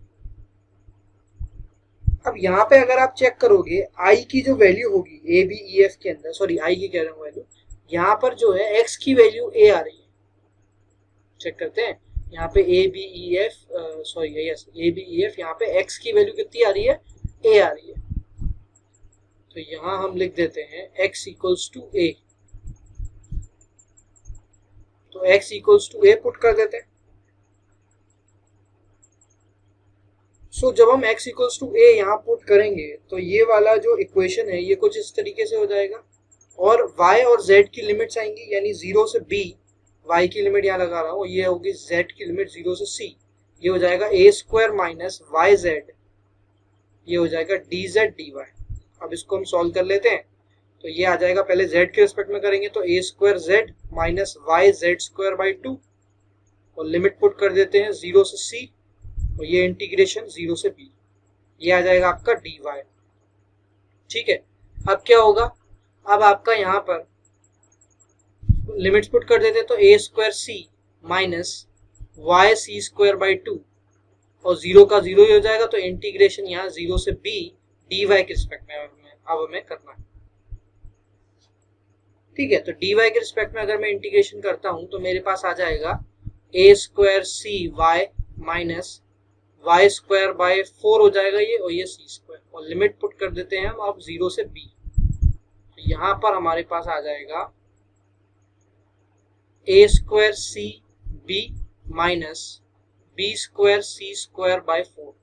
अब यहाँ पे अगर आप चेक करोगे आई की जो वैल्यू होगी ए बी ई एफ के अंदर, सॉरी आई की कह रहा हूँ वैल्यू, यहाँ पर जो है एक्स की वैल्यू ए आ रही है। चेक करते हैं यहाँ पे A B E F, sorry yes A B E F, यहाँ पे एक्स की वैल्यू कितनी आ रही है, ए आ रही है। तो यहाँ हम लिख देते हैं एक्स इक्वल्स टू ए, तो X equals to A put कर देते हैं। सो जब हम x इक्वल्स टू ए यहाँ पुट करेंगे तो ये वाला जो इक्वेशन है ये कुछ इस तरीके से हो जाएगा, और y और z की लिमिट्स आएंगी, यानी 0 से b, y की लिमिट यहाँ लगा रहा हूँ, ये होगी z की लिमिट 0 से c, ये हो जाएगा a square minus Y Z, ये हो जाएगा डी जेड डी वाई। अब इसको हम सॉल्व कर लेते हैं, तो ये आ जाएगा, पहले z के रिस्पेक्ट में करेंगे तो a square Z minus Y Z square by 2, और लिमिट पुट कर देते हैं 0 से c, और ये इंटीग्रेशन 0 से b, ये आ जाएगा आपका dy। ठीक है, अब क्या होगा, अब आपका यहाँ पर लिमिट्स पुट कर देते तो a square C minus Y C square by 2, और 0 का 0 ही हो जाएगा, तो इंटीग्रेशन यहाँ 0 से b dy के रिस्पेक्ट में अब हमें करना है। ठीक है, तो dy के रिस्पेक्ट में अगर मैं इंटीग्रेशन करता हूं तो मेरे पास आ जाएगा a square C Y minus Y square by 4 हो जाएगा ये, और ये सी स्क्वायर, और लिमिट पुट कर देते हैं हम अब 0 से b। तो यहाँ पर हमारे पास आ जाएगा a square C B minus B square C square by 4।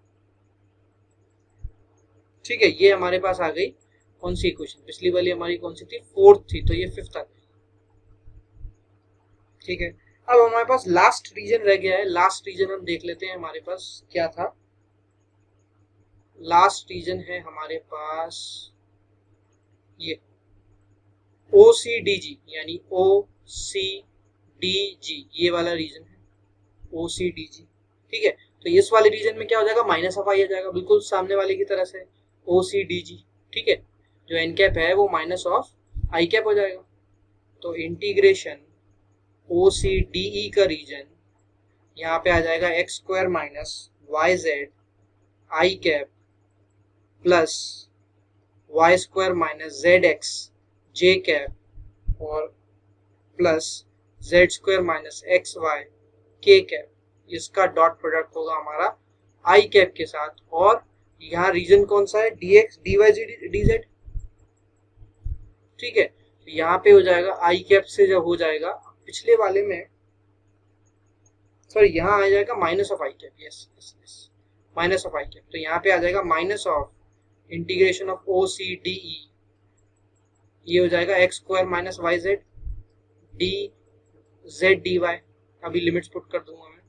ठीक है, ये हमारे पास आ गई कौन सी इक्वेशन, पिछली वाली हमारी कौन सी थी, फोर्थ थी, तो ये फिफ्थ आ गई। ठीक है, अब हमारे पास लास्ट रीजन रह गया है। लास्ट रीजन हम देख लेते हैं हमारे पास क्या था। लास्ट रीजन है हमारे पास ये OCDG, यानी OCDG, ये वाला रीजन है OCDG। ठीक है, तो इस वाले रीजन में क्या हो जाएगा, माइनस ऑफ आई आ जाएगा, बिल्कुल सामने वाले की तरह से OCDG। ठीक है, जो एन कैप है वो माइनस ऑफ आई कैप हो जाएगा। तो इंटीग्रेशन OCDE का रीजन यहाँ पे आ जाएगा x square minus Y Z I cap plus Y square minus Z x J cap और plus Z square minus x Y के कैप। इसका डॉट प्रोडक्ट होगा हमारा आई कैप के साथ, और यहाँ रीजन कौन सा है, D X D Y D Z. ठीक है, तो यहाँ पे हो जाएगा आई कैप से जब हो जाएगा पिछले वाले में, सॉरी यहाँ आ जाएगा minus of I cap, yes yes yes minus of I cap, तो यहाँ पे आ जाएगा minus of integration of OCDE, ये हो जाएगा x square minus Y Z D Z D Y. अभी लिमिट्स पुट कर दूंगा मैं,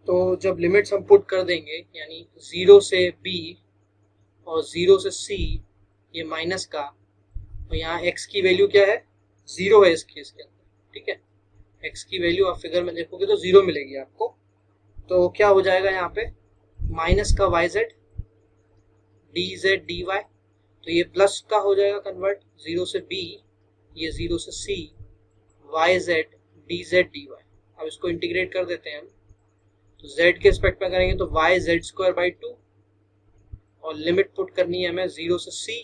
तो जब लिमिट्स हम पुट कर देंगे यानी 0 से b और 0 से c, ये माइनस का, तो यहाँ x की वैल्यू क्या है, 0 है इस केस के अंदर। ठीक है, x की वैल्यू आप फिगर में देखोगे तो 0 मिलेगी आपको, तो क्या हो जाएगा यहाँ पे माइनस का Y Z D Z D Y, तो ये प्लस का हो जाएगा कन्वर्ट, 0 से b, ये 0 से c, yz dz dy। अब इसको इंटीग्रेट कर देते हैं हम, तो z के रिस्पेक्ट में करेंगे तो y² 2, और लिमिट पुट करनी है हमें 0 से c,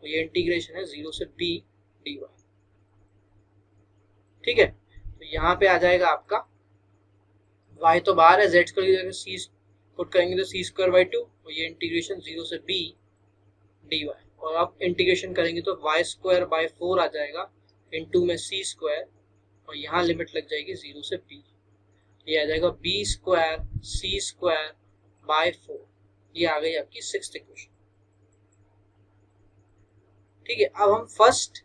तो ये इंटीग्रेशन है 0 से b dy। ठीक है, तो यहाँ पे आ जाएगा आपका y तो बाहर है, z की जगह c पुट करेंगे तो c² 2, और ये इंटीग्रेशन 0 से b dy। और अब इंटीग्रेशन करेंगे तो y² 4 आ जाएगा, इनटू में c², और यहाँ लिमिट लग जाएगी 0 से b, ये आ जाएगा b² c² 4। ये आ गई आपकी 6th इक्वेशन। ठीक है, अब हम फर्स्ट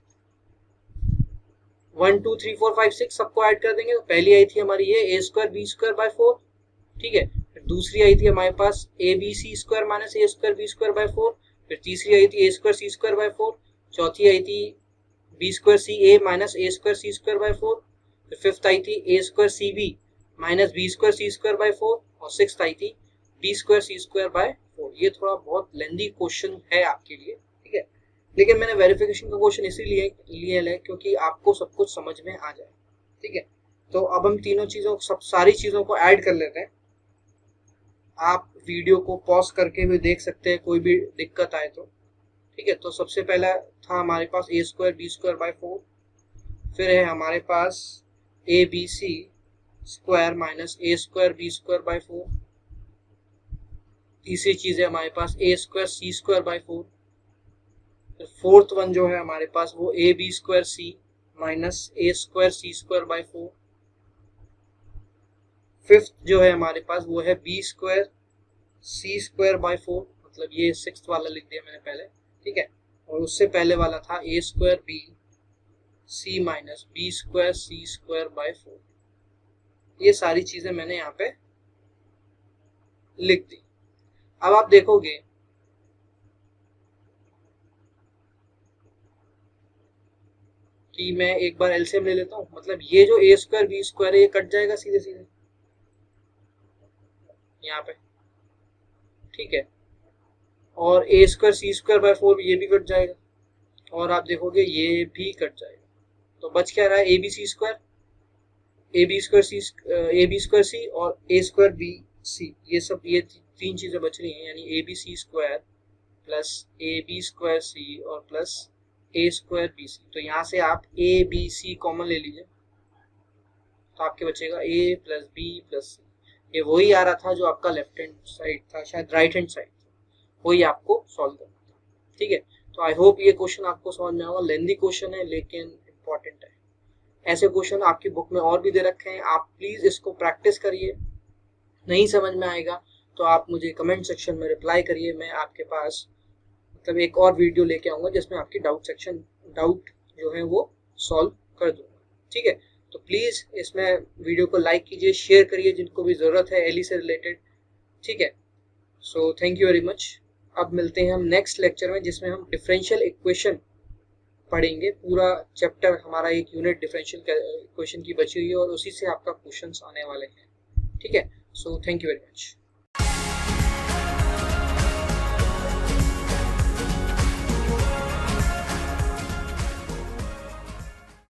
1 2 3 4 5 6 सबको ऐड कर देंगे। तो पहली आई थी हमारी ये a² b² 4। ठीक है, फिर दूसरी आई थी हमारे पास abc² माइनस a² b² 4। फिर तीसरी आई थी a² c² 4। चौथी आई थी b² ca minus a² c² 4। फिर फिफ्थ आई थी a² cb minus b² c² 4। और सिक्स्थ आई थी b² c² 4। ये थोड़ा बहुत लेंदी क्वेश्चन है आपके लिए, ठीक है, लेकिन मैंने वेरिफिकेशन का क्वेश्चन इसीलिए लिया है क्योंकि आपको सब कुछ समझ में आ जाए। ठीक है, तो अब हम तीनों चीजों सारी चीजों को ऐड कर लेते हैं। आप वीडियो को पॉज करके भी देख सकते हैं कोई भी दिक्कत आए तो। ठीक है, तो सबसे पहला था हमारे पास a² b² 4। फिर है हमारे पास abc² माइनस a² b² 4। तीसरी चीज है हमारे पास a² c² 4। फोर्थ वन जो है हमारे पास वो ab² c minus a² c² 4। Fifth जो है हमारे पास वो है b² c² 4, मतलब ये सिक्स्थ वाला लिख दिया मैंने पहले। ठीक है, और उससे पहले वाला था a² b c minus b² c² 4। ये सारी चीजें मैंने यहाँ पे लिख दी। अब आप देखोगे कि मैं एक बार एलसीएम ले लेता हूं, मतलब ये जो a² b² है ये कट जाएगा सीधे सीधे यहाँ पे। ठीक है, और a² c² 4 ये भी कट जाएगा, और आप देखोगे ये भी कट जाएगा। तो बच क्या रहा है ab² c और a² bc, ये सब ये तीन चीजें बच रही हैं, यानी abc² प्लस ab² c और प्लस a² bc। तो यहाँ से आप a b c कॉमन ले लीजिए, तो आपके बचेगा a plus b plus c। ये वही आ रहा था जो आपका लेफ्ट हैंड साइड था, शायद राइट हैंड साइड था, वही आपको सॉल्व करना था। ठीक है, तो आई होप ये क्वेश्चन आपको समझ में आएगा। लेंदी क्वेश्चन है लेकिन इंपॉर्टेंट है। ऐसे क्वेश्चन आपकी बुक में और भी दे रखे हैं, आप प्लीज इसको प्रैक्टिस करिए। नहीं समझ में आएगा तो आप मुझे कमेंट सेक्शन में रिप्लाई करिए, मैं आपके पास मतलब एक और वीडियो लेके आऊंगा जिसमें आपकी डाउट जो है वो सॉल्व कर दूंगा। ठीक है, तो प्लीज इसमें वीडियो को लाइक कीजिए, शेयर करिए जिनको भी जरूरत है एली से रिलेटेड। ठीक है, so thank you very much. अब मिलते हैं हम नेक्स्ट लेक्चर में जिसमें हम डिफरेंशियल इक्वेशन पढ़ेंगे। पूरा चैप्टर हमारा एक यूनिट डिफरेंशियल इक्वेशन की बची हुई है और उसी से आपका क्वेश्चंस आने वाले हैं। ठीक है, so thank you very much.